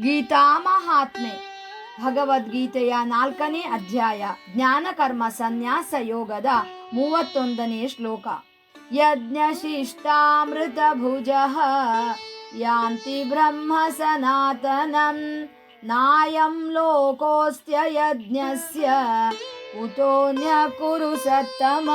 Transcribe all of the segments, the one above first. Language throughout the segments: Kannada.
ಗೀತಾ ಮಹಾತ್ಮೆ ಭಗವದ್ಗೀತೆಯ 4ನೇ ಅಧ್ಯಾಯ ಜ್ಞಾನಕರ್ಮ ಸನ್ಯಾಸ ಯೋಗದ 31ನೇ ಶ್ಲೋಕ. ಯಜ್ಞಶಿಷ್ಟಾಮೃತ ಭುಜಃ ಯಾಂತಿ ಬ್ರಹ್ಮ ಸನಾತನಂ ನಾಯಂ ಲೋಕೋಸ್ತ್ಯ ಯಜ್ಞಸ್ಯ ಕುತೋನ್ಯ ಕುರು ಸತ್ತಮ.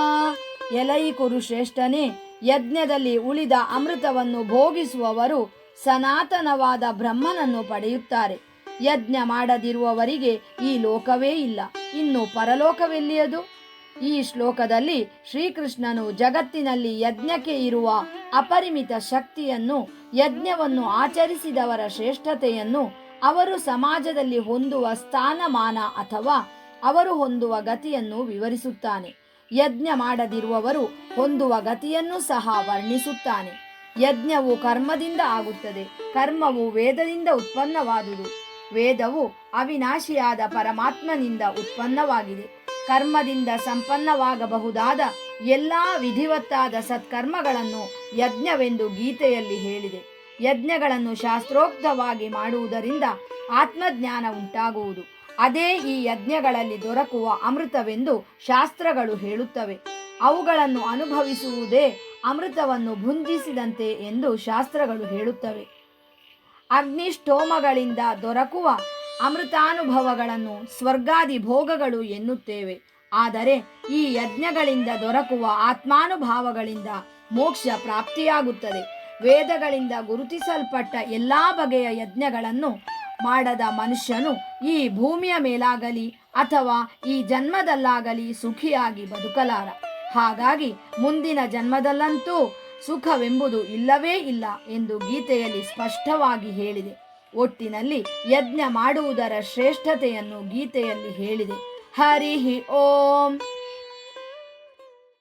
ಎಲೈ ಕುರುಶ್ರೇಷ್ಠನೇ, ಯಜ್ಞದಲ್ಲಿ ಉಳಿದ ಅಮೃತವನ್ನು ಭೋಗಿಸುವವರು ಸನಾತನವಾದ ಬ್ರಹ್ಮನನ್ನು ಪಡೆಯುತ್ತಾರೆ. ಯಜ್ಞ ಮಾಡದಿರುವವರಿಗೆ ಈ ಲೋಕವೇ ಇಲ್ಲ, ಇನ್ನು ಪರಲೋಕವೆಲ್ಲಿಯದು? ಈ ಶ್ಲೋಕದಲ್ಲಿ ಶ್ರೀಕೃಷ್ಣನು ಜಗತ್ತಿನಲ್ಲಿ ಯಜ್ಞಕ್ಕೆ ಇರುವ ಅಪರಿಮಿತ ಶಕ್ತಿಯನ್ನು, ಯಜ್ಞವನ್ನು ಆಚರಿಸಿದವರ ಶ್ರೇಷ್ಠತೆಯನ್ನು, ಅವರು ಸಮಾಜದಲ್ಲಿ ಹೊಂದುವ ಸ್ಥಾನಮಾನ ಅಥವಾ ಅವರು ಹೊಂದುವ ಗತಿಯನ್ನು ವಿವರಿಸುತ್ತಾನೆ. ಯಜ್ಞ ಮಾಡದಿರುವವರು ಹೊಂದುವ ಗತಿಯನ್ನು ಸಹ ವರ್ಣಿಸುತ್ತಾನೆ. ಯಜ್ಞವು ಕರ್ಮದಿಂದ ಆಗುತ್ತದೆ, ಕರ್ಮವು ವೇದದಿಂದ ಉತ್ಪನ್ನವಾದುದು, ವೇದವು ಅವಿನಾಶಿಯಾದ ಪರಮಾತ್ಮನಿಂದ ಉತ್ಪನ್ನವಾಗಿದೆ. ಕರ್ಮದಿಂದ ಸಂಪನ್ನವಾಗಬಹುದಾದ ಎಲ್ಲಾ ವಿಧಿವತ್ತಾದ ಸತ್ಕರ್ಮಗಳನ್ನು ಯಜ್ಞವೆಂದು ಗೀತೆಯಲ್ಲಿ ಹೇಳಿದೆ. ಯಜ್ಞಗಳನ್ನು ಶಾಸ್ತ್ರೋಕ್ತವಾಗಿ ಮಾಡುವುದರಿಂದ ಆತ್ಮಜ್ಞಾನ ಉಂಟಾಗುವುದು. ಅದೇ ಈ ಯಜ್ಞಗಳಲ್ಲಿ ದೊರಕುವ ಅಮೃತವೆಂದು ಶಾಸ್ತ್ರಗಳು ಹೇಳುತ್ತವೆ. ಅವುಗಳನ್ನು ಅನುಭವಿಸುವುದೇ ಅಮೃತವನ್ನು ಭುಂಜಿಸಿದಂತೆ ಎಂದು ಶಾಸ್ತ್ರಗಳು ಹೇಳುತ್ತವೆ. ಅಗ್ನಿಷ್ಠೋಮಗಳಿಂದ ದೊರಕುವ ಅಮೃತಾನುಭವಗಳನ್ನು ಸ್ವರ್ಗಾದಿ ಭೋಗಗಳು ಎನ್ನುತ್ತೇವೆ. ಆದರೆ ಈ ಯಜ್ಞಗಳಿಂದ ದೊರಕುವ ಆತ್ಮಾನುಭಾವಗಳಿಂದ ಮೋಕ್ಷ ಪ್ರಾಪ್ತಿಯಾಗುತ್ತದೆ. ವೇದಗಳಿಂದ ಗುರುತಿಸಲ್ಪಟ್ಟ ಎಲ್ಲಾ ಬಗೆಯ ಯಜ್ಞಗಳನ್ನು ಮಾಡದ ಮನುಷ್ಯನು ಈ ಭೂಮಿಯ ಮೇಲಾಗಲಿ ಅಥವಾ ಈ ಜನ್ಮದಲ್ಲಾಗಲಿ ಸುಖಿಯಾಗಿ ಬದುಕಲಾರ. ಹಾಗಾಗಿ ಮುಂದಿನ ಜನ್ಮದಲ್ಲಂತೂ ಸುಖವೆಂಬುದು ಇಲ್ಲವೇ ಇಲ್ಲ ಎಂದು ಗೀತೆಯಲ್ಲಿ ಸ್ಪಷ್ಟವಾಗಿ ಹೇಳಿದೆ. ಒಟ್ಟಿನಲ್ಲಿ ಯಜ್ಞ ಮಾಡುವುದರ ಶ್ರೇಷ್ಠತೆಯನ್ನು ಗೀತೆಯಲ್ಲಿ ಹೇಳಿದೆ. ಹರಿ ಓಂ.